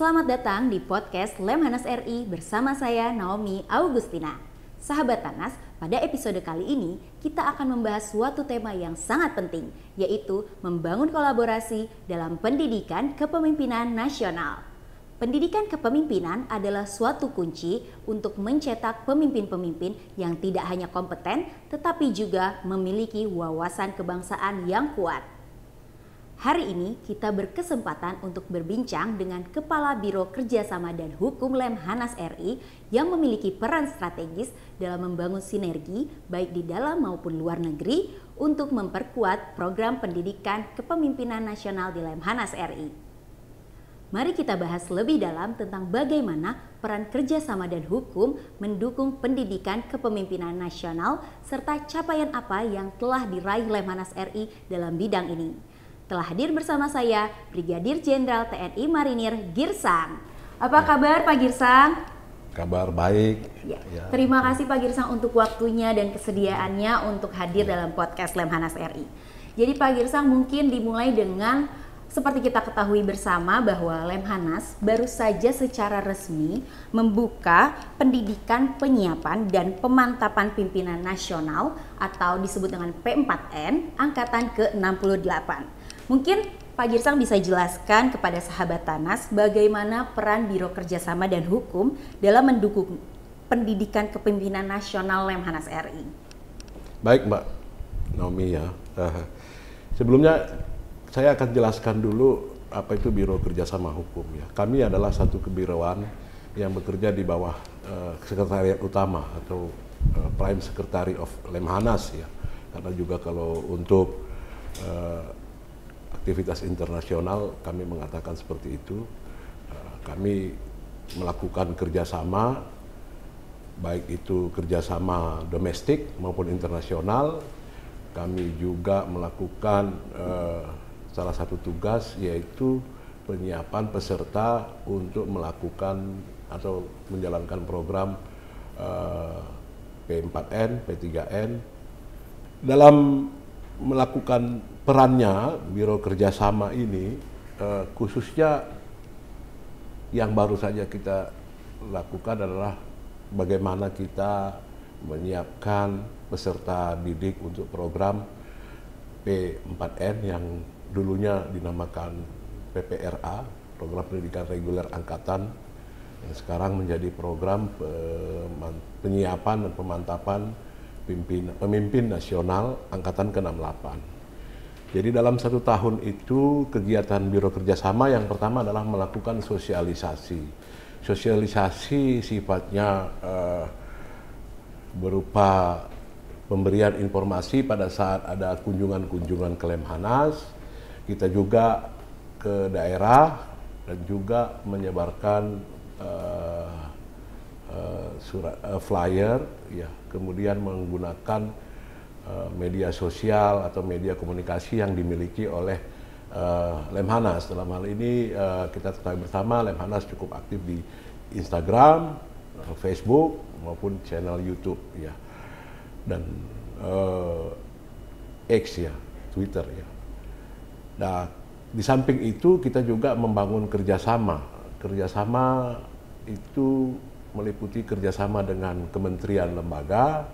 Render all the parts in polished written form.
Selamat datang di podcast Lemhanas RI bersama saya Naomi Augustina. Sahabat Tanas, pada episode kali ini kita akan membahas suatu tema yang sangat penting, yaitu membangun kolaborasi dalam pendidikan kepemimpinan nasional. Pendidikan kepemimpinan adalah suatu kunci untuk mencetak pemimpin-pemimpin yang tidak hanya kompeten, tetapi juga memiliki wawasan kebangsaan yang kuat. Hari ini kita berkesempatan untuk berbincang dengan Kepala Biro Kerjasama dan Hukum Lemhanas RI yang memiliki peran strategis dalam membangun sinergi baik di dalam maupun luar negeri untuk memperkuat program pendidikan kepemimpinan nasional di Lemhanas RI. Mari kita bahas lebih dalam tentang bagaimana peran kerjasama dan hukum mendukung pendidikan kepemimpinan nasional serta capaian apa yang telah diraih Lemhanas RI dalam bidang ini. Telah hadir bersama saya Brigadir Jenderal TNI Marinir Girsang. Apa kabar Pak Girsang? Kabar baik. Ya. Terima kasih Pak Girsang untuk waktunya dan kesediaannya untuk hadir dalam podcast Lemhanas RI. Jadi Pak Girsang, mungkin dimulai dengan seperti kita ketahui bersama bahwa Lemhanas baru saja secara resmi membuka pendidikan penyiapan dan pemantapan pimpinan nasional atau disebut dengan P4N angkatan ke-68. Mungkin Pak Girsang bisa jelaskan kepada sahabat Tanas bagaimana peran Biro Kerjasama dan Hukum dalam mendukung pendidikan kepemimpinan nasional Lemhanas RI. Baik Mbak Naomi ya. Sebelumnya saya akan jelaskan dulu apa itu Biro Kerjasama Hukum ya. Kami adalah satu kebiroan yang bekerja di bawah Sekretariat Utama atau Prime Secretary of Lemhanas ya. Karena juga kalau untuk aktivitas internasional kami mengatakan seperti itu. Kami melakukan kerjasama, baik itu kerjasama domestik maupun internasional. Kami juga melakukan salah satu tugas yaitu penyiapan peserta untuk melakukan atau menjalankan program P4N, P3N. Dalam melakukan perannya Biro Kerjasama ini khususnya yang baru saja kita lakukan adalah bagaimana kita menyiapkan peserta didik untuk program P4N yang dulunya dinamakan PPRA, Program Pendidikan Reguler Angkatan, yang sekarang menjadi program penyiapan dan pemantapan pemimpin nasional angkatan ke-68. Jadi dalam 1 tahun itu kegiatan Biro Kerjasama yang pertama adalah melakukan sosialisasi. Sosialisasi sifatnya berupa pemberian informasi pada saat ada kunjungan-kunjungan ke Lemhanas. Kita juga ke daerah dan juga menyebarkan flyer ya, kemudian menggunakan media sosial atau media komunikasi yang dimiliki oleh Lemhanas. Dalam hal ini kita ketahui bersama Lemhanas cukup aktif di Instagram, Facebook maupun channel YouTube ya, dan X ya, Twitter ya. Nah, di samping itu kita juga membangun kerjasama. Kerjasama itu meliputi kerjasama dengan kementerian lembaga,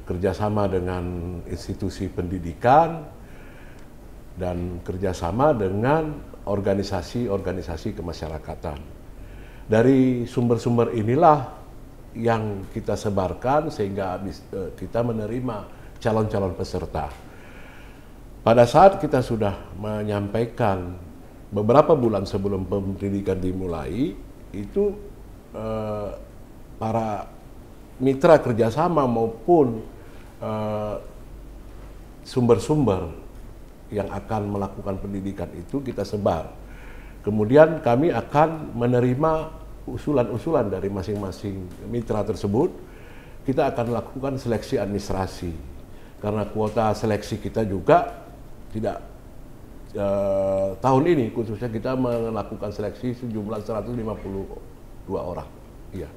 kerjasama dengan institusi pendidikan, dan kerjasama dengan organisasi-organisasi kemasyarakatan. Dari sumber-sumber inilah yang kita sebarkan sehingga kita menerima calon-calon peserta. Pada saat kita sudah menyampaikan beberapa bulan sebelum pendidikan dimulai, itu para mitra kerjasama maupun sumber-sumber yang akan melakukan pendidikan itu kita sebar. Kemudian kami akan menerima usulan-usulan dari masing-masing mitra tersebut. Kita akan lakukan seleksi administrasi. Karena kuota seleksi kita juga tidak tahun ini khususnya kita melakukan seleksi sejumlah 152 orang. Ya.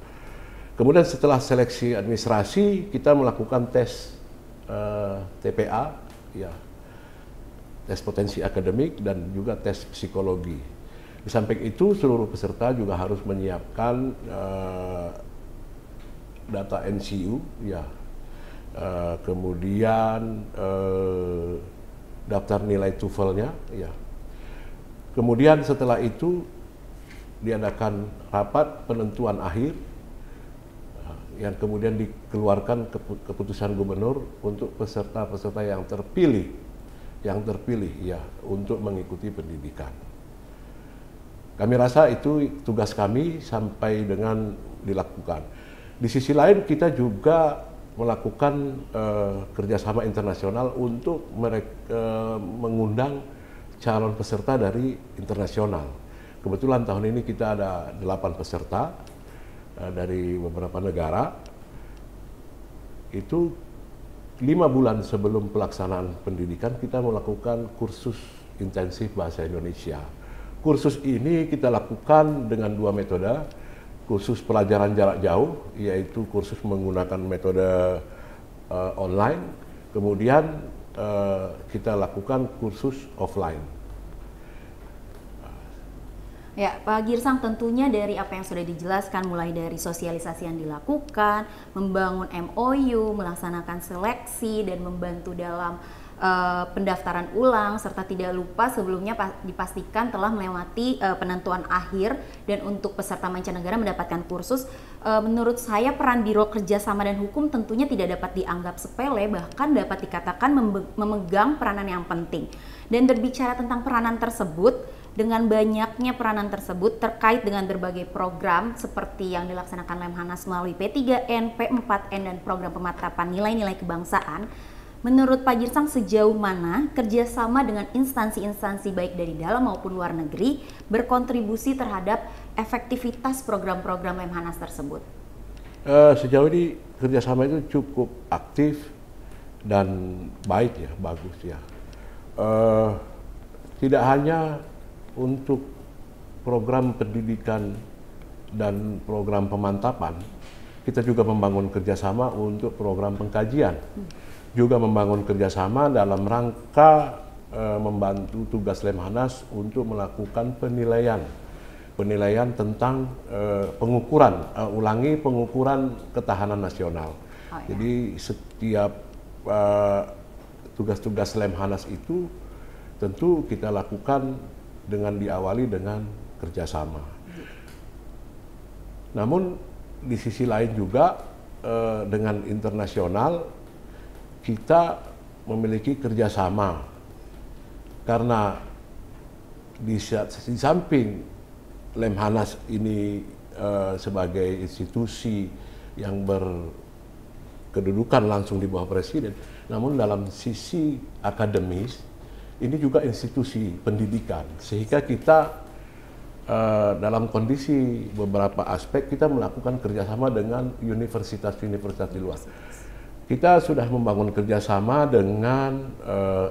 Kemudian setelah seleksi administrasi kita melakukan tes TPA, ya, tes potensi akademik dan juga tes psikologi. Di samping itu seluruh peserta juga harus menyiapkan data NCU, ya, kemudian daftar nilai TOEFL-nya, ya. Kemudian setelah itu diadakan rapat penentuan akhir yang kemudian dikeluarkan keputusan gubernur untuk peserta-peserta yang terpilih ya untuk mengikuti pendidikan. Kami rasa itu tugas kami sampai dengan dilakukan. Di sisi lain kita juga melakukan kerjasama internasional untuk mengundang calon peserta dari internasional. Kebetulan tahun ini kita ada 8 peserta dari beberapa negara. Itu 5 bulan sebelum pelaksanaan pendidikan kita melakukan kursus intensif bahasa Indonesia. Kursus ini kita lakukan dengan 2 metode. Kursus pelajaran jarak jauh, yaitu kursus menggunakan metode online. Kemudian kita lakukan kursus offline. Ya, Pak Girsang, tentunya dari apa yang sudah dijelaskan, mulai dari sosialisasi yang dilakukan, membangun MOU, melaksanakan seleksi, dan membantu dalam pendaftaran ulang, serta tidak lupa sebelumnya dipastikan telah melewati penentuan akhir, dan untuk peserta mancanegara mendapatkan kursus. Menurut saya peran Biro Kerjasama dan Hukum tentunya tidak dapat dianggap sepele, bahkan dapat dikatakan memegang peranan yang penting. Dan berbicara tentang peranan tersebut, dengan banyaknya peranan tersebut terkait dengan berbagai program seperti yang dilaksanakan Lemhanas melalui P3N, P4N, dan program pemantapan nilai-nilai kebangsaan, menurut Pak Girsang sejauh mana kerjasama dengan instansi-instansi baik dari dalam maupun luar negeri berkontribusi terhadap efektivitas program-program Lemhanas tersebut? Sejauh ini kerjasama itu cukup aktif dan baik ya, bagus ya. Tidak hanya untuk program pendidikan dan program pemantapan, kita juga membangun kerjasama untuk program pengkajian, juga membangun kerjasama dalam rangka membantu tugas Lemhanas untuk melakukan penilaian tentang pengukuran ketahanan nasional. Oh, ya. Jadi setiap tugas-tugas Lemhanas itu tentu kita lakukan dengan diawali dengan kerjasama. Namun di sisi lain juga dengan internasional kita memiliki kerjasama, karena di samping Lemhanas ini sebagai institusi yang berkedudukan langsung di bawah Presiden, namun dalam sisi akademis ini juga institusi pendidikan, sehingga kita dalam kondisi beberapa aspek kita melakukan kerjasama dengan universitas-universitas di luar. Kita sudah membangun kerjasama dengan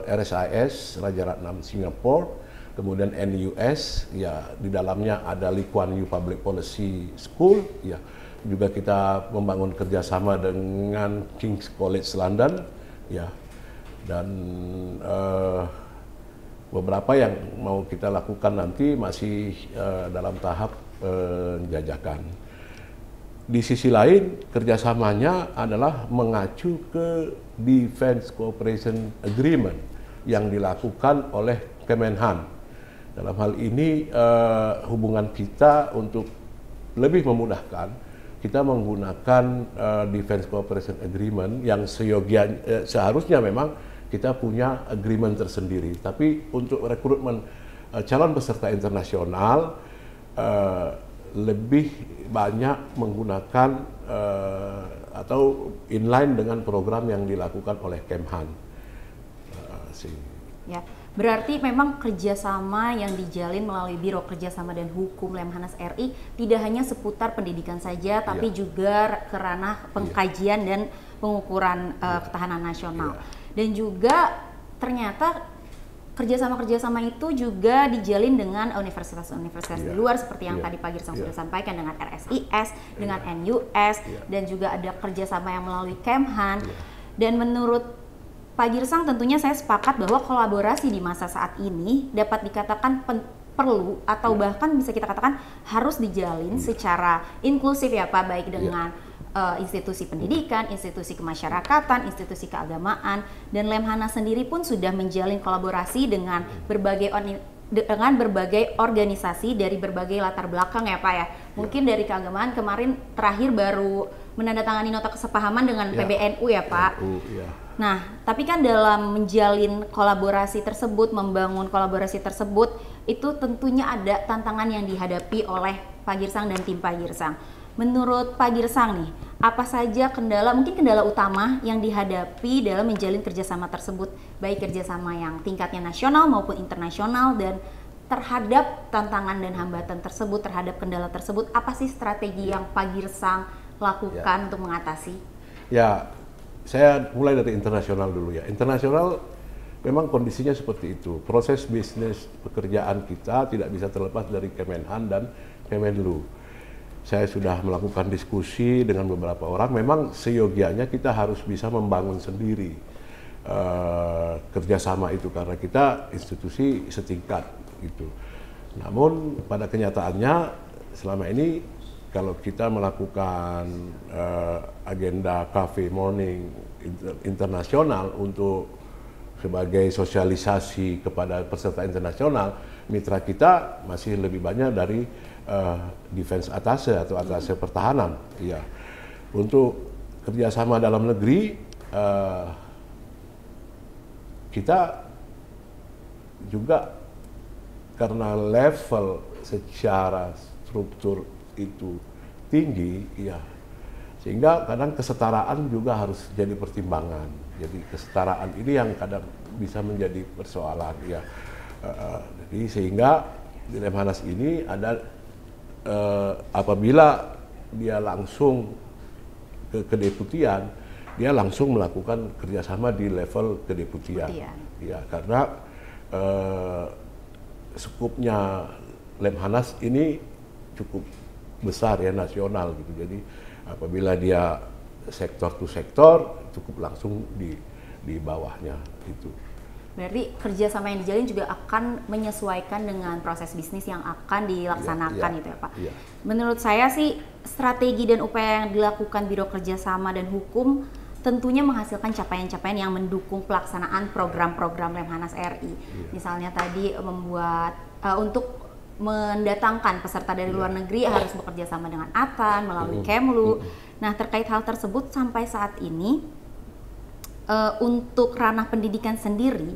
RSIS Raja Ratnam Singapura, kemudian NUS, ya di dalamnya ada Lee Kuan Yew Public Policy School, ya juga kita membangun kerjasama dengan King's College London, ya, dan beberapa yang mau kita lakukan nanti masih dalam tahap penjajakan. Di sisi lain, kerjasamanya adalah mengacu ke Defense Cooperation Agreement yang dilakukan oleh Kemenhan. Dalam hal ini, hubungan kita untuk lebih memudahkan, kita menggunakan Defense Cooperation Agreement yang seharusnya memang kita punya agreement tersendiri, tapi untuk rekrutmen calon peserta internasional lebih banyak menggunakan atau inline dengan program yang dilakukan oleh Kemhan. Ya, berarti memang kerjasama yang dijalin melalui Biro Kerjasama dan Hukum Lemhanas RI tidak hanya seputar pendidikan saja, tapi juga ke ranah pengkajian dan pengukuran ketahanan nasional. Dan juga ternyata kerjasama-kerjasama itu juga dijalin dengan universitas-universitas di luar seperti yang tadi Pak Girsang sudah sampaikan, dengan RSIS, dengan NUS, dan juga ada kerjasama yang melalui Kemhan. Dan menurut Pak Girsang tentunya saya sepakat bahwa kolaborasi di masa saat ini dapat dikatakan perlu atau bahkan bisa kita katakan harus dijalin secara inklusif ya Pak, baik dengan institusi pendidikan, institusi kemasyarakatan, institusi keagamaan, dan Lemhanas sendiri pun sudah menjalin kolaborasi dengan berbagai organisasi dari berbagai latar belakang ya Pak ya. Mungkin dari keagamaan kemarin terakhir baru menandatangani nota kesepahaman dengan PBNU ya Pak. Nah, tapi kan dalam menjalin kolaborasi tersebut, membangun kolaborasi tersebut, itu tentunya ada tantangan yang dihadapi oleh Pak Girsang dan tim Pak Girsang. Menurut Pak Girsang nih, apa saja mungkin kendala utama yang dihadapi dalam menjalin kerjasama tersebut, baik kerjasama yang tingkatnya nasional maupun internasional, dan terhadap tantangan dan hambatan tersebut, terhadap kendala tersebut, apa sih strategi yang Pak Girsang lakukan untuk mengatasi? Ya, saya mulai dari internasional dulu ya. Internasional memang kondisinya seperti itu. Proses bisnis pekerjaan kita tidak bisa terlepas dari Kemenhan dan Kemenlu. Saya sudah melakukan diskusi dengan beberapa orang. Memang seyogianya kita harus bisa membangun sendiri kerjasama itu karena kita institusi setingkat gitu. Namun pada kenyataannya selama ini kalau kita melakukan agenda cafe morning internasional untuk sebagai sosialisasi kepada peserta internasional, mitra kita masih lebih banyak dari defense attaché atau attaché pertahanan. Ya, untuk kerjasama dalam negeri kita juga karena level secara struktur itu tinggi, ya, sehingga kadang kesetaraan juga harus jadi pertimbangan. Jadi kesetaraan ini yang kadang bisa menjadi persoalan, ya. Jadi sehingga di Lemhanas ini ada apabila dia langsung ke kedeputian, dia langsung melakukan kerjasama di level kedeputian, ya, karena skupnya Lemhanas ini cukup besar ya, nasional gitu. Jadi apabila dia sektor to sektor cukup langsung di bawahnya gitu. Berarti kerjasama yang dijalin juga akan menyesuaikan dengan proses bisnis yang akan dilaksanakan gitu ya Pak. Menurut saya sih strategi dan upaya yang dilakukan Biro Kerjasama dan Hukum tentunya menghasilkan capaian-capaian yang mendukung pelaksanaan program-program Lemhanas RI. Misalnya tadi membuat untuk mendatangkan peserta dari luar negeri harus bekerja sama dengan ATAN melalui Kemlu. Nah, terkait hal tersebut sampai saat ini untuk ranah pendidikan sendiri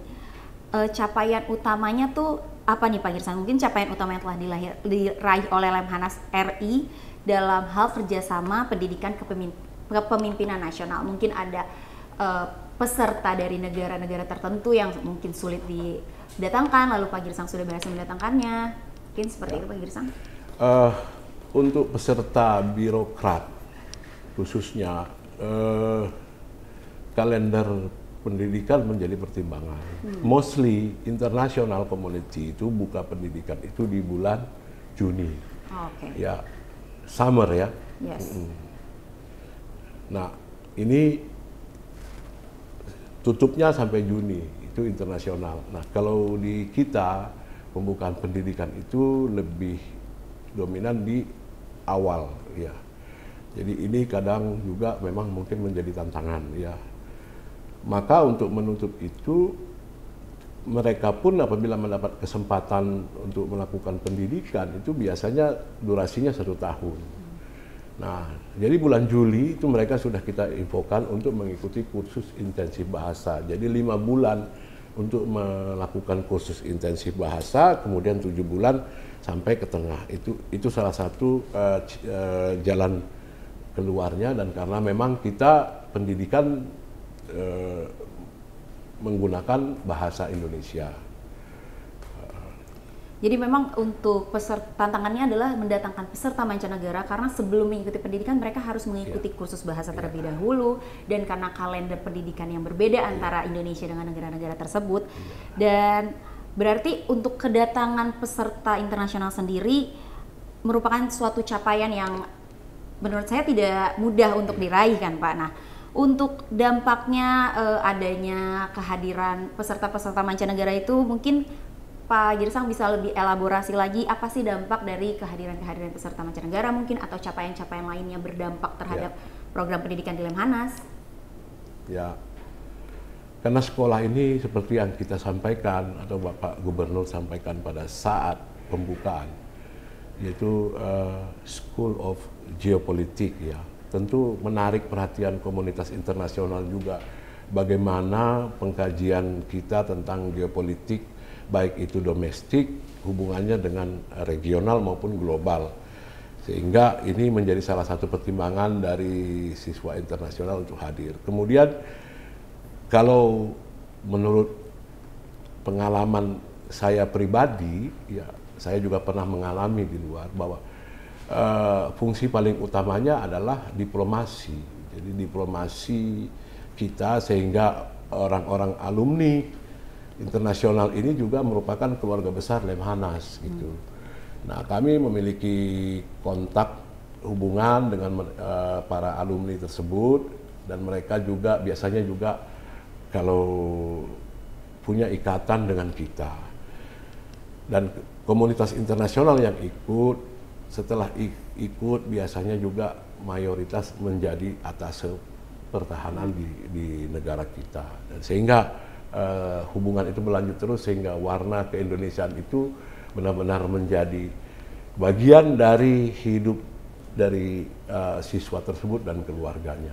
capaian utamanya tuh apa nih Pak Girsang? Mungkin capaian utama yang telah diraih oleh Lemhanas RI dalam hal kerjasama pendidikan kepemimpinan nasional. Mungkin ada peserta dari negara-negara tertentu yang mungkin sulit didatangkan, lalu Pak Girsang sudah berhasil mendatangkannya. Mungkin seperti itu Pak Girsang. Untuk peserta birokrat khususnya kalender pendidikan menjadi pertimbangan. Mostly international community itu buka pendidikan itu di bulan Juni. Ya, summer ya. Nah, ini tutupnya sampai Juni, itu internasional. Nah, kalau di kita pembukaan pendidikan itu lebih dominan di awal, ya. Jadi ini kadang juga memang mungkin menjadi tantangan, ya. Maka untuk menutup itu, mereka pun apabila mendapat kesempatan untuk melakukan pendidikan itu biasanya durasinya 1 tahun. Nah, jadi bulan Juli itu mereka sudah kita infokan untuk mengikuti kursus intensif bahasa. Jadi 5 bulan untuk melakukan kursus intensif bahasa, kemudian 7 bulan sampai ke tengah. Itu salah satu jalan keluarnya, dan karena memang kita pendidikan menggunakan bahasa Indonesia. Jadi memang untuk tantangannya adalah mendatangkan peserta mancanegara, karena sebelum mengikuti pendidikan mereka harus mengikuti kursus bahasa terlebih dahulu, dan karena kalender pendidikan yang berbeda antara Indonesia dengan negara-negara tersebut. Dan berarti untuk kedatangan peserta internasional sendiri merupakan suatu capaian yang menurut saya tidak mudah untuk diraih kan Pak. Nah, untuk dampaknya adanya kehadiran peserta-peserta mancanegara itu mungkin Pak Girsang bisa lebih elaborasi lagi apa sih dampak dari kehadiran peserta mancanegara mungkin atau capaian-capaian lainnya berdampak terhadap program pendidikan di Lemhanas? Ya, karena sekolah ini seperti yang kita sampaikan atau Bapak Gubernur sampaikan pada saat pembukaan, yaitu School of Geopolitik, ya, tentu menarik perhatian komunitas internasional juga. Bagaimana pengkajian kita tentang geopolitik, baik itu domestik, hubungannya dengan regional maupun global. Sehingga ini menjadi salah satu pertimbangan dari siswa internasional untuk hadir. Kemudian kalau menurut pengalaman saya pribadi, ya saya juga pernah mengalami di luar bahwa fungsi paling utamanya adalah diplomasi. Jadi diplomasi kita sehingga orang-orang alumni internasional ini juga merupakan keluarga besar Lemhanas gitu. Nah, kami memiliki kontak hubungan dengan para alumni tersebut dan mereka juga biasanya juga kalau punya ikatan dengan kita. Dan komunitas internasional yang ikut, setelah ikut biasanya juga mayoritas menjadi atasé pertahanan di negara kita. Dan sehingga hubungan itu berlanjut terus sehingga warna keindonesiaan itu benar-benar menjadi bagian dari hidup dari siswa tersebut dan keluarganya.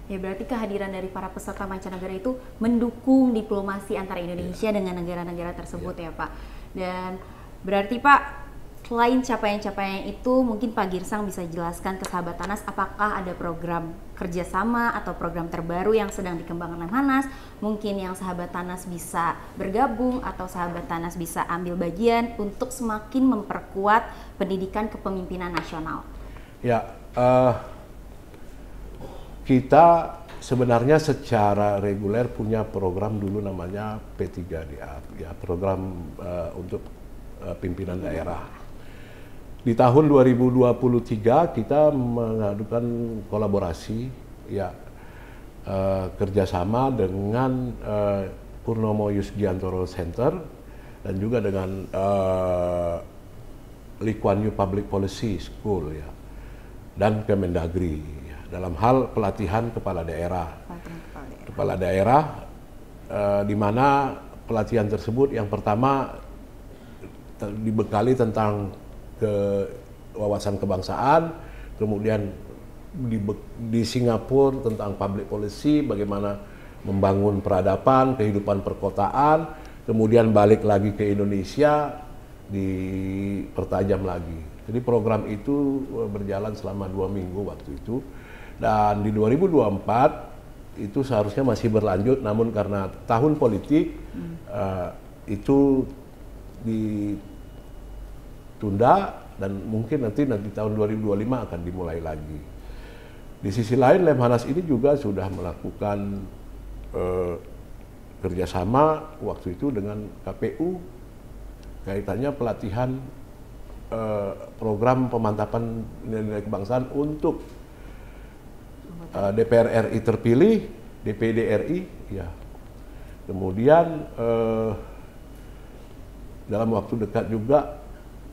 Ya, berarti kehadiran dari para peserta mancanegara itu mendukung diplomasi antara Indonesia dengan negara-negara tersebut ya Pak. Dan berarti Pak, selain capaian-capaian itu, mungkin Pak Girsang bisa jelaskan ke sahabat Tanas apakah ada program kerjasama atau program terbaru yang sedang dikembangkan Lemhanas, mungkin yang sahabat Tanas bisa bergabung atau sahabat Tanas bisa ambil bagian untuk semakin memperkuat pendidikan kepemimpinan nasional. Ya, kita sebenarnya secara reguler punya program dulu namanya P3DA, ya, program untuk pimpinan daerah. Di tahun 2023 kita mengadukan kolaborasi, ya, kerjasama dengan Purnomo Yusgiantoro Center dan juga dengan Lee Kuan Yew Public Policy School, ya, dan Kemendagri, ya, dalam hal pelatihan kepala daerah. Kepala daerah di mana pelatihan tersebut yang pertama dibekali tentang wawasan kebangsaan, kemudian di Singapura tentang public policy, bagaimana membangun peradaban, kehidupan perkotaan, kemudian balik lagi ke Indonesia, dipertajam lagi. Jadi program itu berjalan selama 2 minggu waktu itu, dan di 2024 itu seharusnya masih berlanjut, namun karena tahun politik itu ditunda dan mungkin nanti tahun 2025 akan dimulai lagi. Di sisi lain Lemhanas ini juga sudah melakukan kerjasama waktu itu dengan KPU kaitannya pelatihan program pemantapan nilai-nilai kebangsaan untuk DPR RI terpilih, DPD RI, ya. Kemudian dalam waktu dekat juga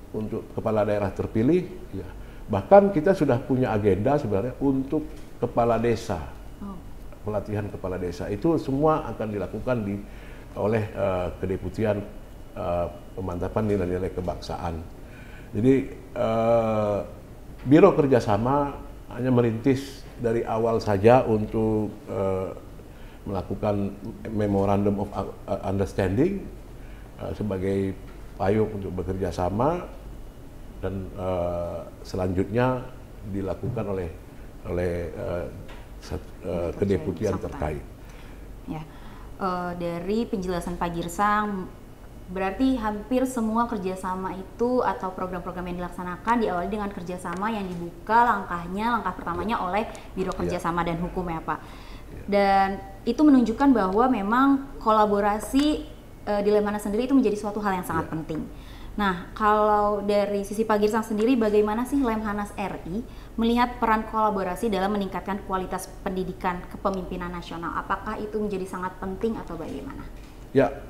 untuk kepala daerah terpilih, ya. Bahkan kita sudah punya agenda sebenarnya untuk kepala desa, pelatihan kepala desa itu semua akan dilakukan oleh Kedeputian Pemantapan Nilai-Nilai Kebangsaan. Jadi Biro Kerjasama hanya merintis dari awal saja untuk melakukan Memorandum of Understanding sebagai payung untuk bekerja sama, dan selanjutnya dilakukan oleh kedeputian terkait. Ya, dari penjelasan Pak Girsang, berarti hampir semua kerjasama itu atau program-program yang dilaksanakan diawali dengan kerjasama yang dibuka langkah pertamanya oleh Biro Kerjasama dan Hukum, ya Pak. Dan itu menunjukkan bahwa memang kolaborasi di Lemhanas sendiri itu menjadi suatu hal yang sangat penting. Nah, kalau dari sisi Pak Girsang sendiri, bagaimana sih Lemhanas RI melihat peran kolaborasi dalam meningkatkan kualitas pendidikan kepemimpinan nasional? Apakah itu menjadi sangat penting atau bagaimana? Ya,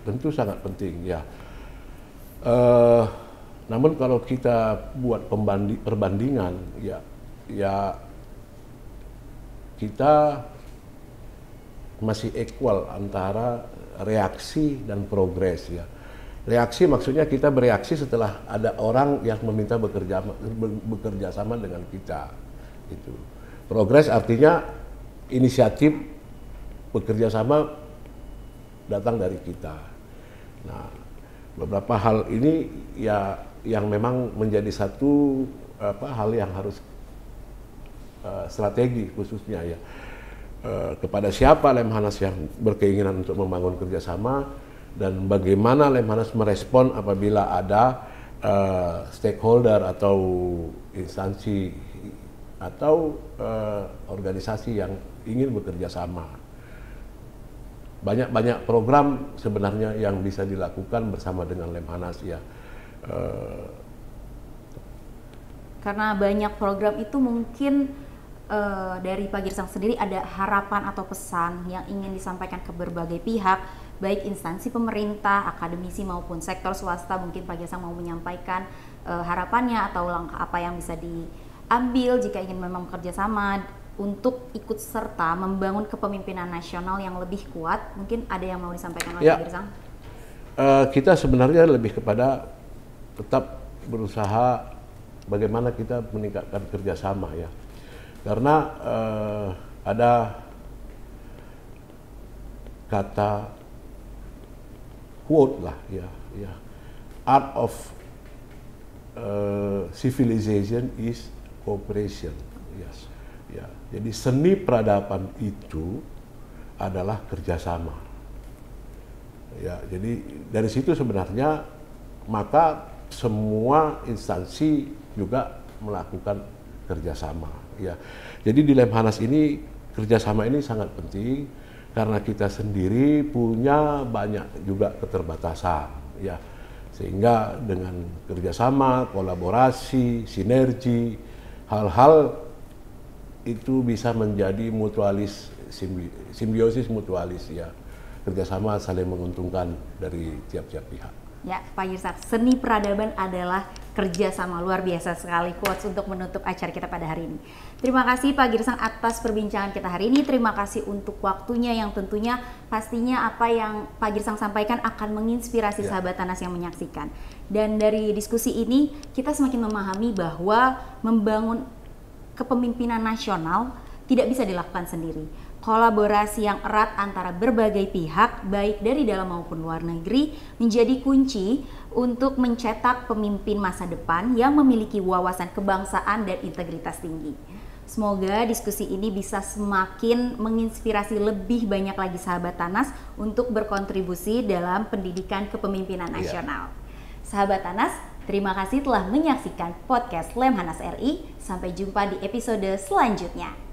tentu sangat penting ya. Namun kalau kita buat perbandingan ya kita masih equal antara reaksi dan progres ya. Reaksi maksudnya kita bereaksi setelah ada orang yang meminta bekerja sama dengan kita. Itu. Progres artinya inisiatif bekerja sama datang dari kita. Nah, beberapa hal ini ya yang memang menjadi satu hal yang harus strategi khususnya ya. Kepada siapa Lemhanas yang berkeinginan untuk membangun kerjasama dan bagaimana Lemhanas merespon apabila ada stakeholder atau instansi atau organisasi yang ingin bekerja sama. Banyak program sebenarnya yang bisa dilakukan bersama dengan Lemhanas ya. Karena banyak program itu mungkin dari Pak Girsang sendiri ada harapan atau pesan yang ingin disampaikan ke berbagai pihak, baik instansi pemerintah, akademisi maupun sektor swasta. Mungkin Pak Girsang mau menyampaikan harapannya atau langkah apa yang bisa diambil jika ingin memang bekerja sama untuk ikut serta membangun kepemimpinan nasional yang lebih kuat. Mungkin ada yang mau disampaikan oleh Pak Girsang? Kita sebenarnya lebih kepada tetap berusaha bagaimana kita meningkatkan kerjasama ya. Karena ada kata quote lah ya, art of civilization is cooperation. Yes. Ya, jadi seni peradaban itu adalah kerjasama. Ya, jadi dari situ sebenarnya maka semua instansi juga melakukan kerjasama. Ya, jadi di Lemhanas ini kerjasama ini sangat penting karena kita sendiri punya banyak juga keterbatasan. Ya, sehingga dengan kerjasama, kolaborasi, sinergi, hal-hal itu bisa menjadi mutualis, simbiosis mutualis ya, kerjasama saling menguntungkan dari tiap-tiap pihak. Ya, Pak Girsang, seni peradaban adalah kerjasama. Luar biasa sekali quotes untuk menutup acara kita pada hari ini. Terima kasih Pak Girsang atas perbincangan kita hari ini. Terima kasih untuk waktunya yang tentunya pastinya apa yang Pak Girsang sampaikan akan menginspirasi sahabat Tanas yang menyaksikan. Dan dari diskusi ini kita semakin memahami bahwa membangun kepemimpinan nasional tidak bisa dilakukan sendiri. Kolaborasi yang erat antara berbagai pihak, baik dari dalam maupun luar negeri, menjadi kunci untuk mencetak pemimpin masa depan yang memiliki wawasan kebangsaan dan integritas tinggi. Semoga diskusi ini bisa semakin menginspirasi lebih banyak lagi sahabat Tanas untuk berkontribusi dalam pendidikan kepemimpinan nasional. Sahabat Tanas, terima kasih telah menyaksikan podcast Lemhanas RI. Sampai jumpa di episode selanjutnya.